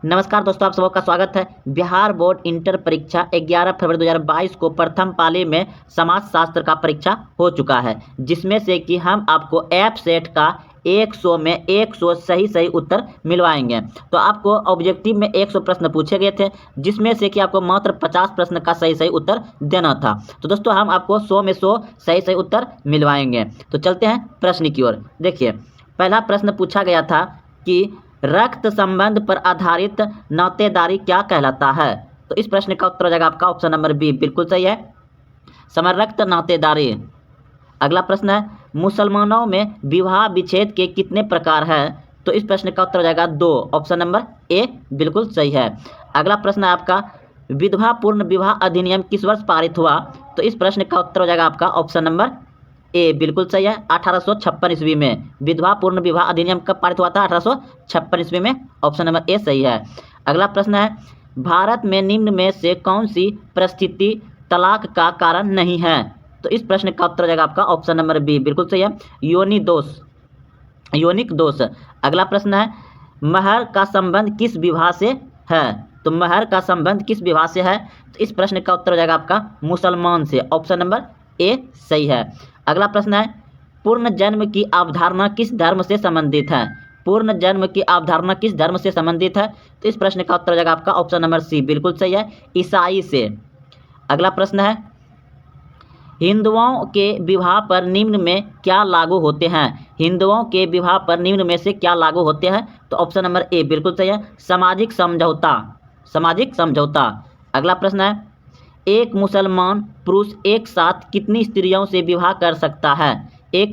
नमस्कार दोस्तों, आप सबका स्वागत है। बिहार बोर्ड इंटर परीक्षा 11 फरवरी 2022 को प्रथम पाली में समाजशास्त्र का परीक्षा हो चुका है, जिसमें से कि हम आपको ऐप सेट का 100 में 100 सही उत्तर मिलवाएंगे। तो आपको ऑब्जेक्टिव में 100 प्रश्न पूछे गए थे, जिसमें से कि आपको मात्र 50 प्रश्न का सही उत्तर देना था। तो दोस्तों हम आपको 100 में 100 सही उत्तर मिलवाएंगे। तो चलते हैं प्रश्न की ओर। देखिए, पहला प्रश्न पूछा गया था कि रक्त संबंध पर आधारित नातेदारी क्या कहलाता है। तो इस प्रश्न का उत्तर हो जाएगा आपका ऑप्शन नंबर बी, बिल्कुल सही है, समरक्त नातेदारी। अगला प्रश्न है, मुसलमानों में विवाह विच्छेद के कितने प्रकार हैं। तो इस प्रश्न का उत्तर हो जाएगा 2, ऑप्शन नंबर ए बिल्कुल सही है। अगला प्रश्न है आपका, विधवा पूर्ण विवाह अधिनियम किस वर्ष पारित हुआ। तो इस प्रश्न का उत्तर हो जाएगा आपका ऑप्शन नंबर ए बिल्कुल सही है, 1856 ईस्वी में। विधवा पूर्ण विवाह अधिनियम कब पारित हुआ था? 1856 ईस्वी में। ऑप्शन नंबर ए सही है। अगला प्रश्न है, भारत में निम्न में से कौन सी परिस्थिति तलाक का कारण नहीं है। तो इस प्रश्न का उत्तर हो जाएगा आपका ऑप्शन नंबर बी बिल्कुल सही है, यौनिक दोष। अगला प्रश्न है, महर का संबंध किस विवाह से है। तो महर का संबंध किस विवाह से है। तो इस प्रश्न का उत्तर हो जाएगा आपका मुसलमान से। ऑप्शन नंबर ए सही है। अगला प्रश्न है, पूर्ण जन्म की अवधारणा किस धर्म से संबंधित है। पूर्ण जन्म की अवधारणा किस धर्म से संबंधित है। तो इस प्रश्न का उत्तर हो जाएगा आपका ऑप्शन नंबर सी बिल्कुल सही है, ईसाई से। अगला प्रश्न है, हिंदुओं के विवाह पर निम्न में क्या लागू होते हैं। हिंदुओं के विवाह पर निम्न में से क्या लागू होते हैं। तो ऑप्शन नंबर ए बिल्कुल सही है, सामाजिक समझौता। अगला प्रश्न है, एक मुसलमान पुरुष एक साथ कितनी स्त्रियों से विवाह कर सकता है। एक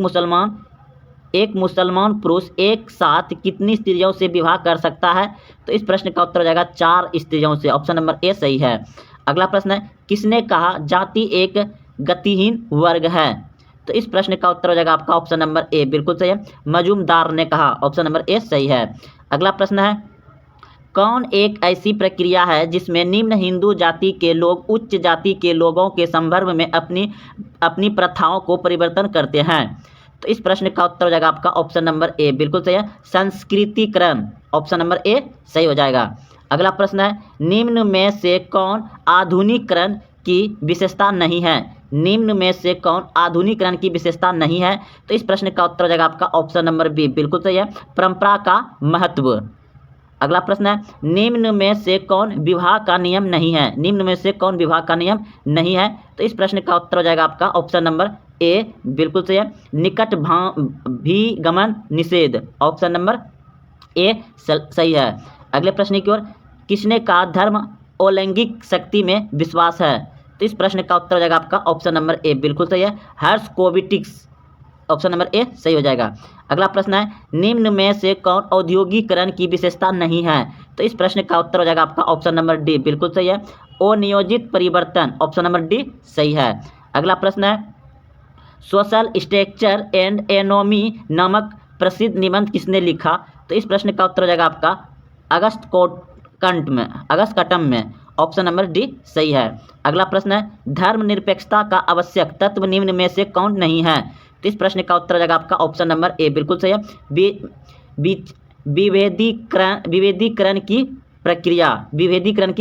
मुसलमान पुरुष एक साथ कितनी स्त्रियों से विवाह कर सकता है। तो इस प्रश्न का उत्तर हो जाएगा 4 स्त्रियों से। ऑप्शन नंबर ए सही है। अगला प्रश्न है, किसने कहा जाति एक गतिहीन वर्ग है। तो इस प्रश्न का उत्तर हो जाएगा आपका ऑप्शन नंबर ए बिल्कुल सही है, मजूमदार ने कहा। ऑप्शन नंबर ए सही है। अगला प्रश्न है, कौन एक ऐसी प्रक्रिया है जिसमें निम्न हिंदू जाति के लोग उच्च जाति के लोगों के संदर्भ में अपनी प्रथाओं को परिवर्तन करते हैं। तो इस प्रश्न का उत्तर हो जाएगा आपका ऑप्शन नंबर ए बिल्कुल सही है, संस्कृतिकरण। ऑप्शन नंबर ए सही हो जाएगा। अगला प्रश्न है, निम्न में से कौन आधुनिकीकरण की विशेषता नहीं है। निम्न में से कौन आधुनिकीकरण की विशेषता नहीं है। तो इस प्रश्न का उत्तर हो जाएगा आपका ऑप्शन नंबर बी बिल्कुल सही है, परंपरा का महत्व। अगला प्रश्न है, निम्न में से कौन विवाह का नियम नहीं है। निम्न में से कौन विवाह का नियम नहीं है। तो इस प्रश्न का उत्तर हो जाएगा आपका ऑप्शन नंबर ए बिल्कुल सही है, निकट भीगमन निषेध। ऑप्शन नंबर ए सही है। अगले प्रश्न की ओर, किसने कहा धर्म अलैंगिक शक्ति में विश्वास है। तो इस प्रश्न का उत्तर हो जाएगा आपका ऑप्शन नंबर ए बिल्कुल सही है, हर्ष कोविटिक्स। ऑप्शन नंबर ए सही हो जाएगा। अगला प्रश्न है, निम्न में से कौन औद्योगिकरण की विशेषता नहीं है। तो इस प्रश्न का उत्तर हो जाएगा आपका ऑप्शन नंबर डी बिल्कुल सही है, अनियोजित परिवर्तन। ऑप्शन नंबर डी सही है। अगला प्रश्न है, सोशल स्ट्रक्चर एंड एनोमी नामक प्रसिद्ध निबंध किसने लिखा। तो इस प्रश्न का उत्तर हो जाएगा आपका अगस्त कटम में। ऑप्शन नंबर डी सही है। अगला प्रश्न है, धर्मनिरपेक्षता का आवश्यक तत्व निम्न में से कौन नहीं है। तो इस प्रश्न का उत्तर हो जाएगा आपका ऑप्शन नंबर ए बिल्कुल सही है, विभेदीकरण की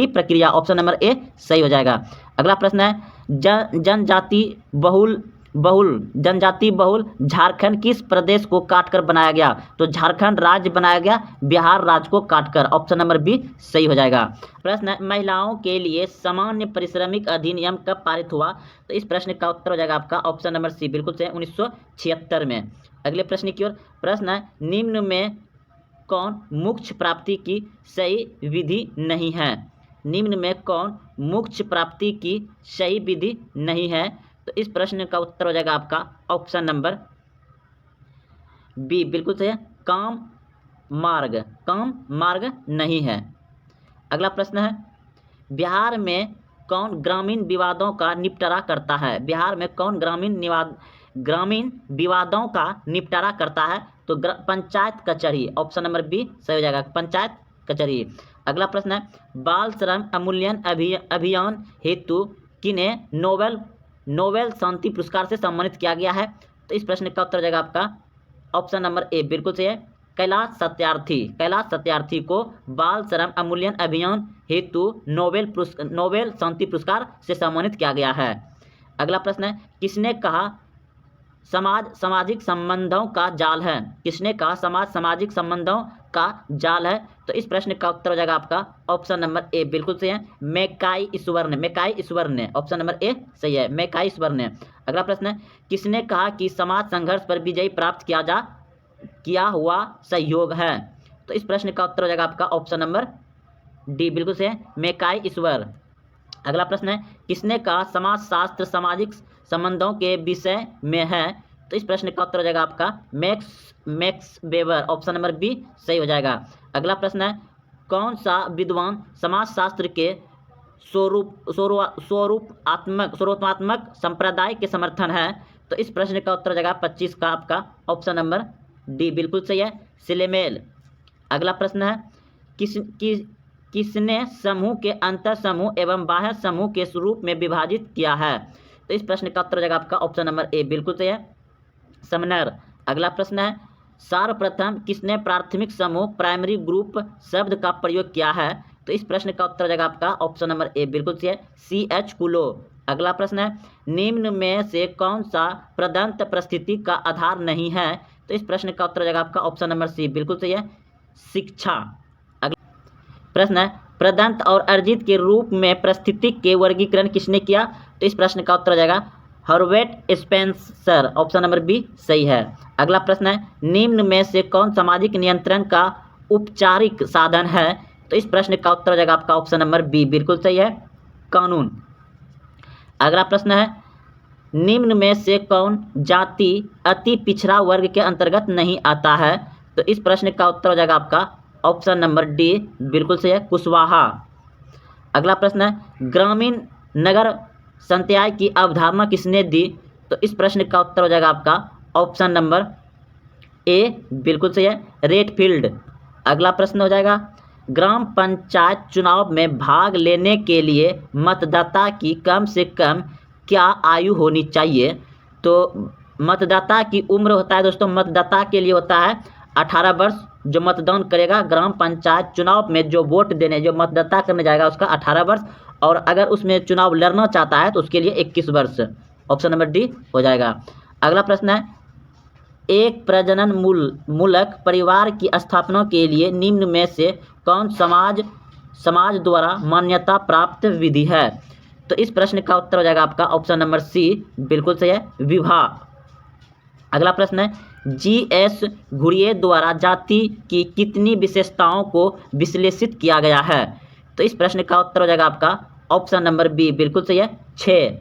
प्रक्रिया। ऑप्शन नंबर ए सही हो जाएगा। अगला प्रश्न है, जनजाति बहुल झारखंड किस प्रदेश को काटकर बनाया गया। तो झारखंड राज्य बनाया गया बिहार राज्य को काटकर। ऑप्शन नंबर बी सही हो जाएगा। प्रश्न है, महिलाओं के लिए सामान्य पारिश्रमिक अधिनियम कब पारित हुआ। तो इस प्रश्न का उत्तर हो जाएगा आपका ऑप्शन नंबर सी बिल्कुल सही, 1976 में। अगले प्रश्न की ओर, प्रश्न है, निम्न में कौन मोक्ष प्राप्ति की सही विधि नहीं है। निम्न में कौन मोक्ष प्राप्ति की सही विधि नहीं है। तो इस प्रश्न का उत्तर हो जाएगा आपका ऑप्शन नंबर बी बिल्कुल सही है, काम मार्ग नहीं है। अगला प्रश्न है, बिहार में कौन ग्रामीण विवादों का निपटारा करता है। बिहार में कौन ग्रामीण विवादों का निपटारा करता है। तो पंचायत कचहरी। ऑप्शन नंबर बी सही हो जाएगा, पंचायत कचहरी। अगला प्रश्न है, बाल श्रम उन्मूलन अभियान हेतु किन्हें नोबेल शांति पुरस्कार से सम्मानित किया गया है। तो इस प्रश्न का उत्तर हो जाएगा आपका ऑप्शन नंबर ए बिल्कुल सही है, कैलाश सत्यार्थी को बाल श्रम उन्मूलन अभियान हेतु नोबेल शांति पुरस्कार से सम्मानित किया गया है। अगला प्रश्न है, किसने कहा समाज सामाजिक संबंधों का जाल है? किसने कहा समाज सामाजिक संबंधों का जाल है? तो इस प्रश्न का उत्तर हो जाएगा आपका ऑप्शन नंबर ए, बिल्कुल सही है, मैकाई ईश्वर ने। ऑप्शन नंबर ए सही है, मैकाई ईश्वर ने। अगला प्रश्न है, किसने कहा कि समाज संघर्ष पर विजय प्राप्त किया हुआ सहयोग है? तो इस प्रश्न का उत्तर हो जाएगा आपका ऑप्शन नंबर डी, बिल्कुल सही है, मैकाई ईश्वर। अगला प्रश्न है, किसने कहा समाजशास्त्र सामाजिक संबंधों के विषय में है? तो इस प्रश्न का उत्तर हो जाएगा आपका Max Weber. Option number B सही हो जाएगा। अगला प्रश्न है, कौन सा विद्वान समाजशास्त्र के स्वरूपात्मक संप्रदाय के समर्थन है? तो इस प्रश्न का उत्तर हो जाएगा 25 का आपका ऑप्शन नंबर डी, बिल्कुल सही है, सिलेमेल। अगला प्रश्न है, किसने समूह के अंतर समूह एवं बाह्य समूह के स्वरूप में विभाजित किया है? तो इस प्रश्न का उत्तर हो जाएगा आपका ऑप्शन नंबर ए, बिल्कुल सही है, समनर। अगला प्रश्न है, सर्वप्रथम किसने प्राथमिक समूह प्राइमरी ग्रुप शब्द का प्रयोग किया है? तो इस प्रश्न का उत्तर हो जाएगा आपका ऑप्शन नंबर ए, बिल्कुल सही है, CH कुलो। अगला प्रश्न है, निम्न में से कौन सा प्रदंत परिस्थिति का आधार नहीं है? तो इस प्रश्न का उत्तर हो जाएगा आपका ऑप्शन नंबर सी, बिल्कुल सही है, शिक्षा। अगला प्रश्न है, प्रदंत और अर्जित के रूप में परिस्थिति के वर्गीकरण किसने किया? तो इस प्रश्न का उत्तर हो जाएगा Herbert Spencer. Option number B सही है। अगला प्रश्न है, निम्न में से कौन सामाजिक नियंत्रण का औपचारिक साधन है? तो इस प्रश्न का उत्तर हो जाएगा आपका ऑप्शन नंबर बी, बिल्कुल सही है, कानून। अगला प्रश्न है, निम्न में से कौन जाति अति पिछड़ा वर्ग के अंतर्गत नहीं आता है? तो इस प्रश्न का उत्तर हो जाएगा आपका ऑप्शन नंबर डी, बिल्कुल सही है, कुशवाहा। अगला प्रश्न है, ग्रामीण नगर संत्याय की अवधारणा किसने दी? तो इस प्रश्न का उत्तर हो जाएगा आपका ऑप्शन नंबर ए, बिल्कुल सही है, रेडफील्ड। अगला प्रश्न हो जाएगा, ग्राम पंचायत चुनाव में भाग लेने के लिए मतदाता की कम से कम क्या आयु होनी चाहिए? तो मतदाता की उम्र होता है दोस्तों, मतदाता के लिए होता है 18 वर्ष। जो मतदान करेगा ग्राम पंचायत चुनाव में, जो वोट देने जो मतदाता करने जाएगा उसका 18 वर्ष, और अगर उसमें चुनाव लड़ना चाहता है तो उसके लिए 21 वर्ष। ऑप्शन नंबर डी हो जाएगा। अगला प्रश्न है, एक प्रजनन मूलक परिवार की स्थापना के लिए निम्न में से कौन समाज द्वारा मान्यता प्राप्त विधि है? तो इस प्रश्न का उत्तर हो जाएगा आपका ऑप्शन नंबर सी, बिल्कुल सही है, विवाह। अगला प्रश्न है, GS घुरिये द्वारा जाति की कितनी विशेषताओं को विश्लेषित किया गया है? तो इस प्रश्न का उत्तर हो जाएगा आपका ऑप्शन नंबर बी, बिल्कुल सही है, 6।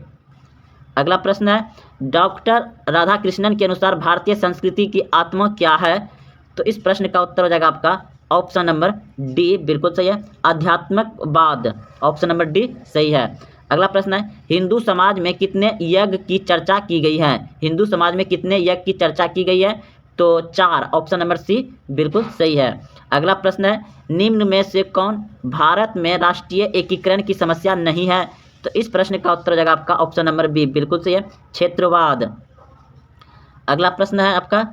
अगला प्रश्न है, डॉक्टर राधाकृष्णन के अनुसार भारतीय संस्कृति की आत्मा क्या है? तो इस प्रश्न का उत्तर हो जाएगा आपका ऑप्शन नंबर डी, बिल्कुल सही है, आध्यात्मिकवाद। ऑप्शन नंबर डी सही है। अगला प्रश्न है, हिंदू समाज में कितने यज्ञ की चर्चा की गई है? हिंदू समाज में कितने यज्ञ की चर्चा की गई है? तो 4। ऑप्शन नंबर सी बिल्कुल सही है। अगला प्रश्न है, निम्न में से कौन भारत में राष्ट्रीय एकीकरण की समस्या नहीं है? तो इस प्रश्न का उत्तर हो जाएगा आपका ऑप्शन नंबर बी, बिल्कुल सही है, क्षेत्रवाद। अगला प्रश्न है आपका,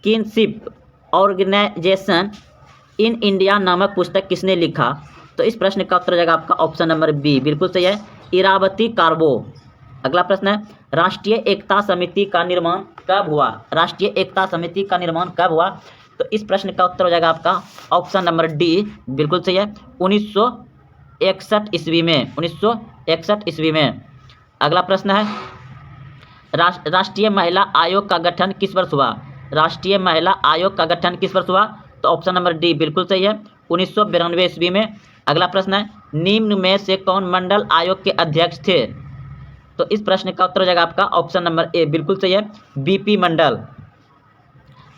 किनशिप ऑर्गेनाइजेशन इन इंडिया नामक पुस्तक किसने लिखा? तो इस प्रश्न का उत्तर हो जाएगा आपका ऑप्शन नंबर बी, बिल्कुल सही है, इरावती कार्बो। अगला प्रश्न है, राष्ट्रीय एकता समिति का निर्माण कब हुआ? राष्ट्रीय एकता समिति का निर्माण कब हुआ? तो इस प्रश्न का उत्तर हो जाएगा आपका ऑप्शन नंबर डी, बिल्कुल सही है, 1961 ईस्वी में, 1961 ईस्वी में। अगला प्रश्न है, राष्ट्रीय महिला आयोग का गठन किस वर्ष हुआ? राष्ट्रीय महिला आयोग का गठन किस वर्ष हुआ? तो ऑप्शन नंबर डी बिल्कुल सही है, 1992 ईस्वी में। अगला प्रश्न है, निम्न में से कौन मंडल आयोग के अध्यक्ष थे? तो इस प्रश्न का उत्तर हो जाएगा आपका ऑप्शन नंबर ए, बिल्कुल सही है, बीपी मंडल।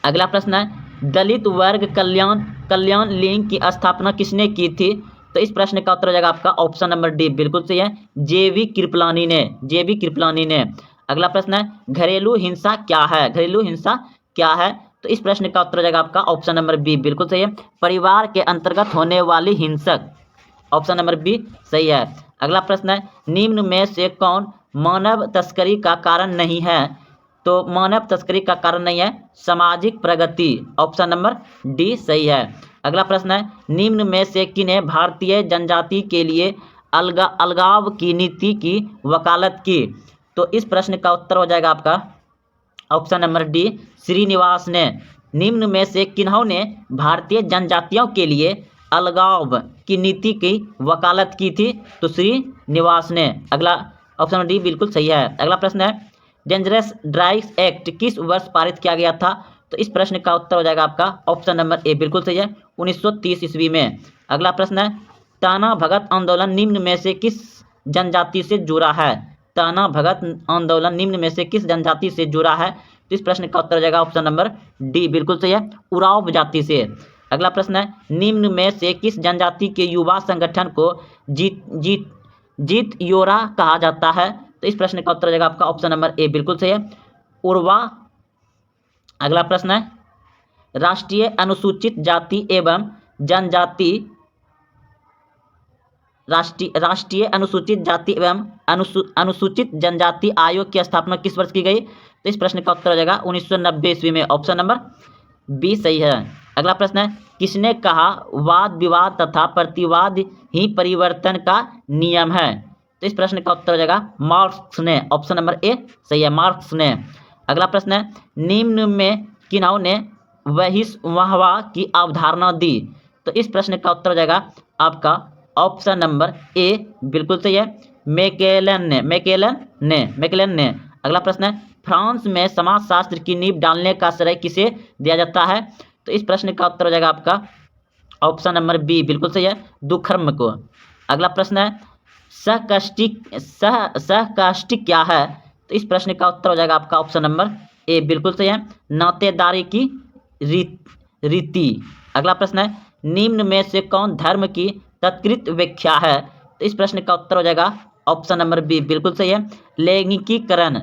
अगला प्रश्न है, दलित वर्ग कल्याण लीग की स्थापना किसने की थी? तो इस प्रश्न का उत्तर हो जाएगा आपका ऑप्शन नंबर डी, बिल्कुल सही है, जेवी कृपलानी ने। अगला प्रश्न है, घरेलू हिंसा क्या है? घरेलू हिंसा क्या है? तो इस प्रश्न का उत्तर हो जाएगा आपका ऑप्शन नंबर बी, बिल्कुल सही है, परिवार के अंतर्गत होने वाली हिंसक। ऑप्शन नंबर बी सही है। अगला प्रश्न है, निम्न में से कौन मानव तस्करी का कारण नहीं है? तो मानव तस्करी का कारण नहीं है, सामाजिक प्रगति। ऑप्शन नंबर डी सही है। अगला प्रश्न है, निम्न में से किन्हें भारतीय जनजाति के लिए अलगाव की नीति की वकालत की? तो इस प्रश्न का उत्तर हो जाएगा आपका ऑप्शन नंबर डी, श्रीनिवास ने। निम्न में से किन्होंने भारतीय जनजातियों के लिए अलगाव की नीति की वकालत की थी? तो श्रीनिवास ने। अगला ऑप्शन नंबर डी बिल्कुल सही है। अगला प्रश्न है, डेंजरस ड्रग्स एक्ट किस वर्ष पारित किया गया था? तो इस प्रश्न का उत्तर हो जाएगा आपका ऑप्शन नंबर ए बिल्कुल सही है, 1930 ईस्वी में। अगला प्रश्न है, ताना भगत आंदोलन निम्न में से किस जनजाति से जुड़ा है? ताना भगत आंदोलन निम्न में से किस जनजाति से जुड़ा है? तो इस प्रश्न का उत्तर हो जाएगा ऑप्शन नंबर डी बिल्कुल सही है, उरांव जाति से। अगला प्रश्न है, निम्न में से किस जनजाति के युवा संगठन को जीत योरा कहा जाता है? तो इस प्रश्न का उत्तर हो जाएगा आपका ऑप्शन नंबर ए बिल्कुल सही है, उर्वा। अगला प्रश्न है, राष्ट्रीय अनुसूचित जाति एवं जनजाति राष्ट्रीय अनुसूचित जाति एवं अनुसूचित जनजाति आयोग की स्थापना किस वर्ष की गई? तो इस प्रश्न का उत्तर हो जाएगा 1990 ईस्वी में। ऑप्शन नंबर बी सही है। अगला प्रश्न है, किसने कहा वाद विवाद तथा प्रतिवाद ही परिवर्तन का नियम है? तो इस प्रश्न का उत्तर हो जाएगा मार्क्स ने। ऑप्शन नंबर ए सही है, मार्क्स ने। अगला प्रश्न है, निम्न में किन्होंने वहिस्वाह की अवधारणा दी? तो इस प्रश्न का उत्तर हो जाएगा आपका ऑप्शन नंबर ए बिल्कुल सही है, मैकेलन ने। अगला प्रश्न है, फ्रांस में समाजशास्त्र की नींव डालने का श्रेय किसे दिया जाता है? तो इस प्रश्न का उत्तर हो जाएगा आपका ऑप्शन नंबर बी बिल्कुल सही है, दुखर्म को। अगला प्रश्न है, सहकाष्टिक क्या है? तो इस प्रश्न का उत्तर हो जाएगा आपका ऑप्शन नंबर ए बिल्कुल सही है, नातेदारी की रीति। अगला प्रश्न है, निम्न में से कौन धर्म की तत्कृत व्याख्या है? तो इस प्रश्न का उत्तर हो जाएगा ऑप्शन नंबर बी बिल्कुल सही है, लैंगिकीकरण।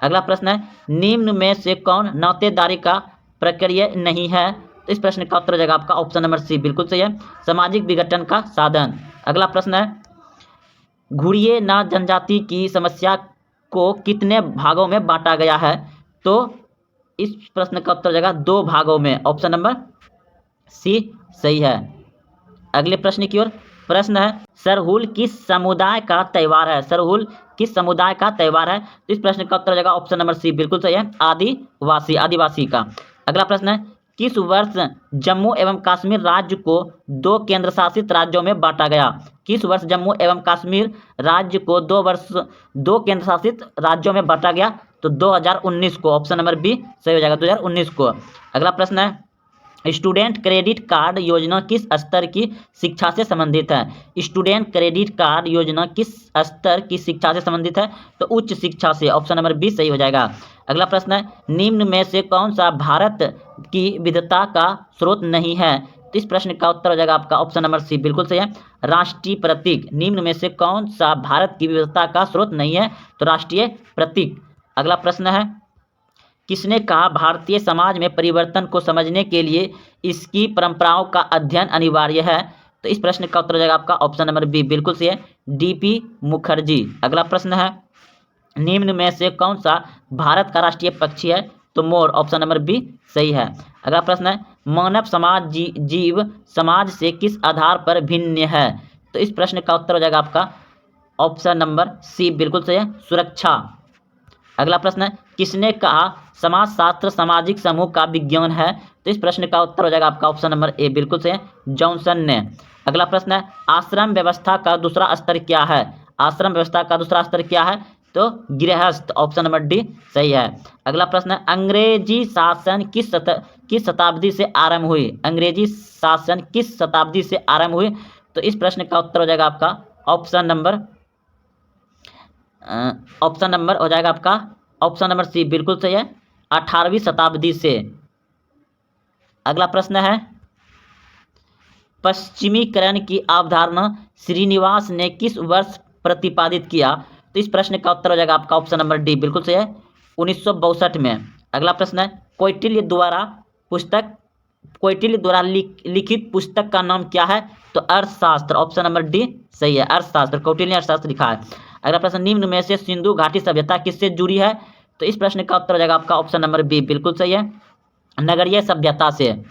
अगला प्रश्न है, निम्न में से कौन नातेदारी का प्रक्रिया नहीं है? तो इस प्रश्न का उत्तर हो जाएगा आपका ऑप्शन नंबर सी बिल्कुल सही है, सामाजिक विघटन का साधन। अगला प्रश्न है, घुरिये ना जनजाति की समस्या को कितने भागों में बांटा गया है? तो इस प्रश्न का उत्तर हो जाएगा 2 भागों में। ऑप्शन नंबर सी सही है। अगले प्रश्न की ओर। प्रश्न है, सरहुल किस समुदाय का त्योहार है? सरहुल किस समुदाय का त्योहार है? तो इस प्रश्न का उत्तर हो जाएगा ऑप्शन नंबर सी बिल्कुल सही है, आदिवासी का। अगला प्रश्न है, किस वर्ष जम्मू एवं कश्मीर राज्य को 2 केंद्र शासित राज्यों में बांटा गया? किस वर्ष जम्मू एवं कश्मीर राज्य को 2 केंद्र शासित राज्यों में बांटा गया? तो 2019 को। ऑप्शन नंबर बी सही हो जाएगा, 2019 को। अगला प्रश्न है, स्टूडेंट क्रेडिट कार्ड योजना किस स्तर की शिक्षा से संबंधित है? स्टूडेंट क्रेडिट कार्ड योजना किस स्तर की शिक्षा से संबंधित है? तो उच्च शिक्षा से। ऑप्शन नंबर बी सही हो जाएगा। अगला प्रश्न है, निम्न में से कौन सा भारत की विविधता का स्रोत नहीं है? तो इस प्रश्न का उत्तर हो जाएगा आपका ऑप्शन नंबर सी बिल्कुल सही है, राष्ट्रीय प्रतीक। निम्न में से कौन सा भारत की विविधता का स्रोत नहीं है? तो राष्ट्रीय प्रतीक। अगला प्रश्न है, किसने कहा भारतीय समाज में परिवर्तन को समझने के लिए इसकी परंपराओं का अध्ययन अनिवार्य है? तो इस प्रश्न का उत्तर हो जाएगा आपका ऑप्शन नंबर बी बिल्कुल सही है, डीपी मुखर्जी। अगला प्रश्न है, निम्न में से कौन सा भारत का राष्ट्रीय पक्षी है? तो मोर। ऑप्शन नंबर बी सही है। अगला प्रश्न है, मानव समाज जीव समाज से किस आधार पर भिन्न है? तो इस प्रश्न का उत्तर हो जाएगा आपका ऑप्शन नंबर सी बिल्कुल सही है, सुरक्षा। अगला प्रश्न है, किसने कहा समाजशास्त्र सामाजिक समूह का विज्ञान है? तो इस प्रश्न का उत्तर हो जाएगा आपका ऑप्शन नंबर ए बिल्कुल सही है, जॉनसन ने। अगला प्रश्न है, आश्रम व्यवस्था का दूसरा स्तर क्या है? आश्रम व्यवस्था का दूसरा स्तर क्या है? तो गृहस्थ। ऑप्शन नंबर डी सही है। अगला प्रश्न है, अंग्रेजी शासन किस शताब्दी से आरंभ हुई? अंग्रेजी शासन किस शताब्दी से आरंभ हुई? तो इस प्रश्न का उत्तर हो जाएगा आपका ऑप्शन नंबर हो जाएगा आपका ऑप्शन नंबर सी बिल्कुल सही है, 18वीं शताब्दी से। अगला प्रश्न है, पश्चिमीकरण की अवधारणा श्रीनिवास ने किस वर्ष प्रतिपादित किया? तो इस प्रश्न का उत्तर हो जाएगा आपका ऑप्शन नंबर डी बिल्कुल सही है, 1962 में। अगला प्रश्न है, कौटिल्य द्वारा लिखित पुस्तक का नाम क्या है? तो अर्थशास्त्र। ऑप्शन नंबर डी सही है, अर्थशास्त्र, कौटिल्य अर्थशास्त्र लिखा है। अगला प्रश्न, निम्न में से सिंधु घाटी सभ्यता किससे जुड़ी है? तो इस प्रश्न का उत्तर हो जाएगा आपका ऑप्शन नंबर बी, बिल्कुल सही है, नगरीय सभ्यता से।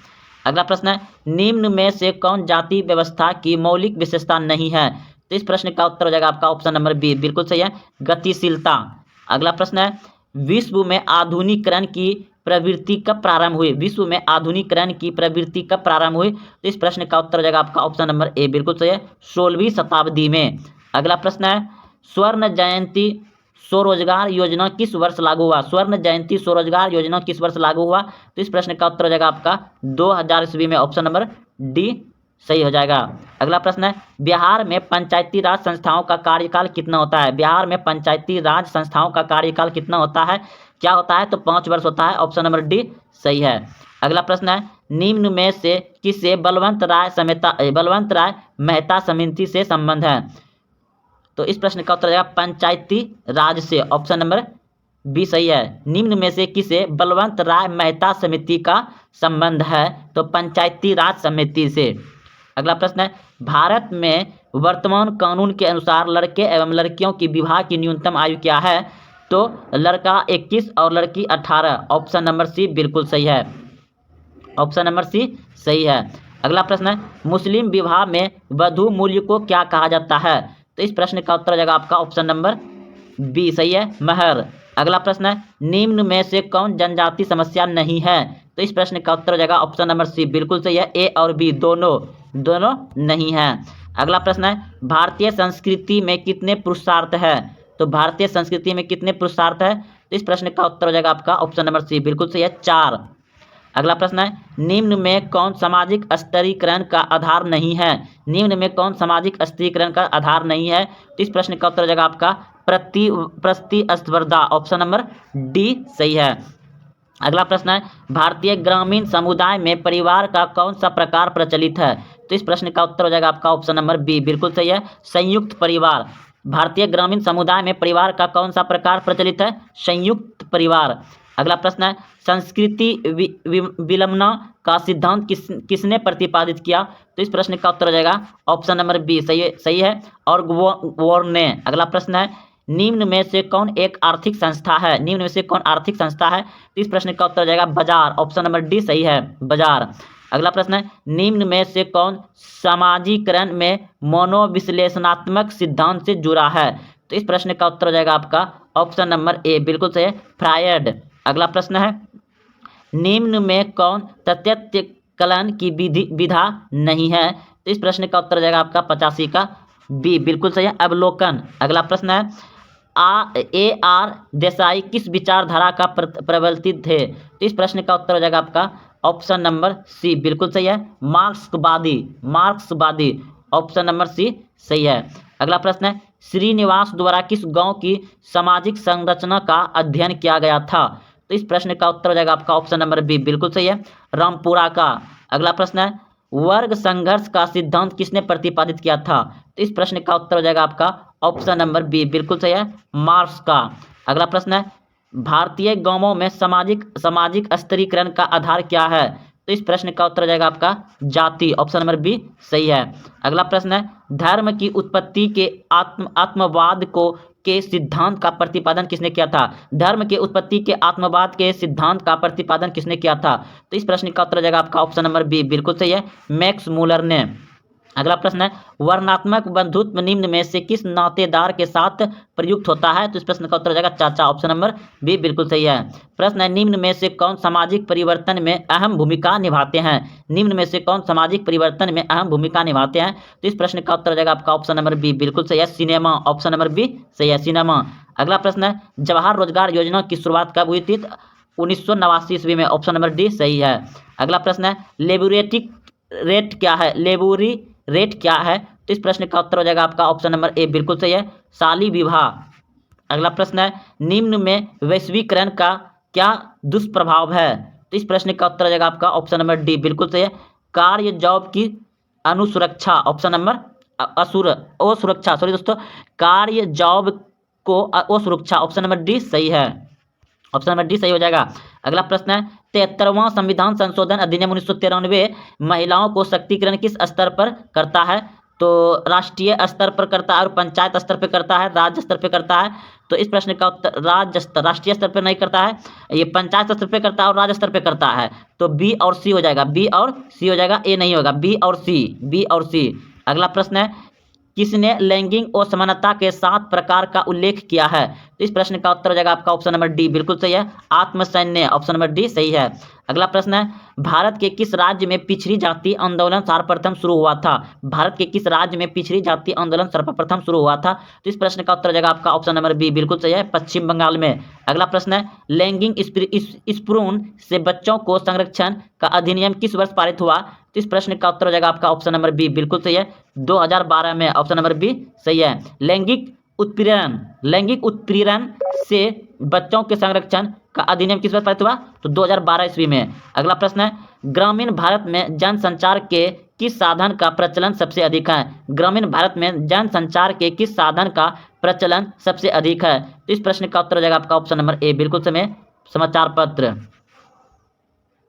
अगला प्रश्न है, निम्न में से कौन जाति व्यवस्था की मौलिक विशेषता नहीं है? तो इस प्रश्न का उत्तर हो जाएगा आपका ऑप्शन नंबर बी, बिल्कुल सही है, गतिशीलता। अगला प्रश्न है, विश्व में आधुनिकीकरण की प्रवृत्ति कब प्रारंभ हुई? विश्व में आधुनिकीकरण की प्रवृत्ति कब प्रारंभ हुई? तो इस प्रश्न का उत्तर हो जाएगा आपका ऑप्शन नंबर ए, बिल्कुल सही है, 16वीं शताब्दी में। अगला प्रश्न है, स्वर्ण जयंती स्वरोजगार योजना किस वर्ष लागू हुआ? स्वर्ण जयंती स्वरोजगार योजना किस वर्ष लागू हुआ? तो इस प्रश्न का उत्तर हो जाएगा आपका 2000 ईस्वी में, ऑप्शन नंबर डी सही हो जाएगा। अगला प्रश्न है, बिहार में पंचायती राज संस्थाओं का कार्यकाल कितना होता है? बिहार में पंचायती राज संस्थाओं का कार्यकाल कितना होता है? क्या होता है? तो 5 वर्ष होता है, ऑप्शन नंबर डी सही है। अगला प्रश्न है, निम्न में से किसे बलवंत राय मेहता समिति से संबंध है? तो इस प्रश्न का उत्तर हो जाएगा पंचायती राज से, ऑप्शन नंबर बी सही है। निम्न में से किसे बलवंत राय मेहता समिति का संबंध है? तो पंचायती राज समिति से। अगला प्रश्न है, भारत में वर्तमान कानून के अनुसार लड़के एवं लड़कियों की विवाह की न्यूनतम आयु क्या है? तो लड़का 21 और लड़की 18, ऑप्शन नंबर सी बिल्कुल सही है, ऑप्शन नंबर सी सही है। अगला प्रश्न है, मुस्लिम विवाह में वधू मूल्य को क्या कहा जाता है? तो इस प्रश्न का उत्तर हो जाएगा आपका ऑप्शन नंबर बी सही है, महर। अगला प्रश्न है, निम्न में से कौन जनजाति समस्या नहीं है? तो इस प्रश्न का उत्तर हो जाएगा ऑप्शन नंबर सी, बिल्कुल सही है, ए और बी दोनों नहीं है। अगला प्रश्न है, भारतीय संस्कृति में कितने पुरुषार्थ है? तो भारतीय संस्कृति में कितने पुरुषार्थ है? तो इस प्रश्न का उत्तर हो जाएगा आपका ऑप्शन नंबर सी, बिल्कुल सही है, 4। अगला प्रश्न है, निम्न में कौन सामाजिक स्तरीकरण का आधार नहीं है? निम्न में कौन सामाजिक स्तरीकरण का आधार नहीं है? तो इस प्रश्न का उत्तर हो जाएगा आपका प्रतिस्पर्धा, ऑप्शन नंबर डी सही है। अगला प्रश्न है, भारतीय ग्रामीण समुदाय में परिवार का कौन सा प्रकार प्रचलित है? तो इस प्रश्न का उत्तर हो जाएगा आपका ऑप्शन नंबर बी, बिल्कुल सही है, संयुक्त परिवार। भारतीय ग्रामीण समुदाय में परिवार का कौन सा प्रकार प्रचलित है? संयुक्त परिवार। अगला प्रश्न है, संस्कृति विलंबना का सिद्धांत किसने प्रतिपादित किया? तो इस प्रश्न का उत्तर हो जाएगा ऑप्शन नंबर बी सही है, और वॉर ने। अगला प्रश्न है, निम्न में से कौन एक आर्थिक संस्था है? निम्न में से कौन आर्थिक संस्था है? तो इस प्रश्न का उत्तर हो जाएगा बाजार, ऑप्शन नंबर डी सही है, बाजार। अगला प्रश्न है, निम्न में से कौन समाजीकरण में मनोविश्लेषणात्मक सिद्धांत से जुड़ा है? तो इस प्रश्न का उत्तर हो जाएगा आपका ऑप्शन नंबर ए, बिल्कुल सही है, फ्रायड। अगला प्रश्न है, निम्न में कौन तथ्य कलन की विधा नहीं है? तो इस प्रश्न का उत्तर हो जाएगा आपका 85 का बी, बिल्कुल सही है, अवलोकन। अगला प्रश्न है, AR देसाई किस विचारधारा का प्रबलित थे? तो इस प्रश्न का उत्तर हो जाएगा आपका ऑप्शन नंबर सी, बिल्कुल सही है, मार्क्सवादी, ऑप्शन नंबर सी सही है। अगला प्रश्न है, श्रीनिवास द्वारा किस गांव की सामाजिक संरचना का अध्ययन किया गया था? तो इस प्रश्न का उत्तर हो जाएगा आपका ऑप्शन नंबर बी, बिल्कुल सही है, रामपुरा का। अगला प्रश्न है, वर्ग संघर्ष का सिद्धांत किसने प्रतिपादित किया था? तो इस प्रश्न का उत्तर हो जाएगा आपका ऑप्शन नंबर बी, बिल्कुल सही है, मार्क्स का। अगला प्रश्न है, भारतीय गांवों में सामाजिक स्तरीकरण का आधार क्या है? तो इस प्रश्न का उत्तर हो जाएगा आपका जाति, ऑप्शन नंबर बी सही है। अगला प्रश्न है, धर्म की उत्पत्ति के आत्मवाद के सिद्धांत का प्रतिपादन किसने किया था? धर्म के उत्पत्ति के आत्मवाद के सिद्धांत का प्रतिपादन किसने किया था? तो इस प्रश्न का उत्तर हो जाएगा आपका ऑप्शन नंबर बी, बिल्कुल सही है, मैक्स मूलर ने। अगला प्रश्न है, वर्णात्मक बंधुत्व निम्न में से किस नातेदार के साथ प्रयुक्त होता है? तो इस प्रश्न का उत्तर हो जाएगा चाचा, ऑप्शन नंबर बी बिल्कुल सही है। प्रश्न है, निम्न में से कौन सामाजिक परिवर्तन में अहम भूमिका निभाते हैं? निम्न में से कौन सामाजिक परिवर्तन में अहम भूमिका निभाते हैं? तो इस प्रश्न का उत्तर हो जाएगा आपका ऑप्शन नंबर बी बिल्कुल सही है, सिनेमा, ऑप्शन नंबर बी सही है, सिनेमा। अगला प्रश्न है, जवाहर रोजगार योजना की शुरुआत कब हुई थी? 1989 ईस्वी में, ऑप्शन नंबर डी सही है। अगला प्रश्न है, लेबोरेटिक रेट क्या है? लेबोरी रेट क्या है? तो इस प्रश्न का उत्तर हो जाएगा आपका ऑप्शन नंबर ए बिल्कुल सही है, शाली विवाह। अगला प्रश्न है, निम्न में वैश्वीकरण का क्या दुष्प्रभाव है? तो इस प्रश्न का उत्तर हो जाएगा आपका ऑप्शन नंबर डी बिल्कुल सही है, कार्य जॉब की अनुसुरक्षा, ऑप्शन नंबर असुरक्षा, सॉरी दोस्तों, कार्य जॉब को असुरक्षा, ऑप्शन नंबर डी सही है, ऑप्शन नंबर डी सही हो जाएगा। अगला प्रश्न है, 73वां संविधान संशोधन अधिनियम 1993 महिलाओं को सशक्तिकरण किस स्तर पर करता है? तो राष्ट्रीय स्तर पर करता है और पंचायत स्तर पर करता है, राज्य स्तर पर करता है। तो इस प्रश्न का उत्तर राष्ट्रीय स्तर पर नहीं करता है, ये पंचायत स्तर पर करता है और राज्य स्तर पर करता है। तो बी और सी हो जाएगा, बी और सी हो जाएगा, ए नहीं होगा, बी और सी, बी और सी। अगला प्रश्न है किसने लैंगिक असमानता के 7 प्रकार का उल्लेख किया है? तो इस प्रश्न का उत्तर हो जाएगा आपका ऑप्शन नंबर डी, बिल्कुल सही है, आत्मसैन्य, ऑप्शन नंबर डी सही है। अगला प्रश्न है भारत के किस राज्य में पिछड़ी जाति आंदोलन सर्वप्रथम शुरू हुआ था? भारत के किस राज्य में पिछड़ी जाति आंदोलन सर्वप्रथम शुरू हुआ था? तो इस प्रश्न का उत्तर हो जाएगा आपका ऑप्शन नंबर बी, बिल्कुल सही है, पश्चिम बंगाल में। अगला प्रश्न है लैंगिक स्पृहण से बच्चों को संरक्षण का अधिनियम किस वर्ष पारित हुआ? तो इस प्रश्न का उत्तर हो जाएगा आपका ऑप्शन नंबर बी, बिल्कुल सही है, 2012 में, ऑप्शन नंबर बी सही है। लैंगिक उत्पीड़न से बच्चों के संरक्षण का अधिनियम किस वर्ष पारित हुआ? तो 2012 ईस्वी में। अगला प्रश्न है ग्रामीण भारत में जनसंचार के किस साधन का प्रचलन सबसे अधिक है? ग्रामीण भारत में जनसंचार के किस साधन का प्रचलन सबसे अधिक है? तो इस प्रश्न का उत्तर हो जाएगा आपका ऑप्शन नंबर ए, बिल्कुल समय समाचार पत्र।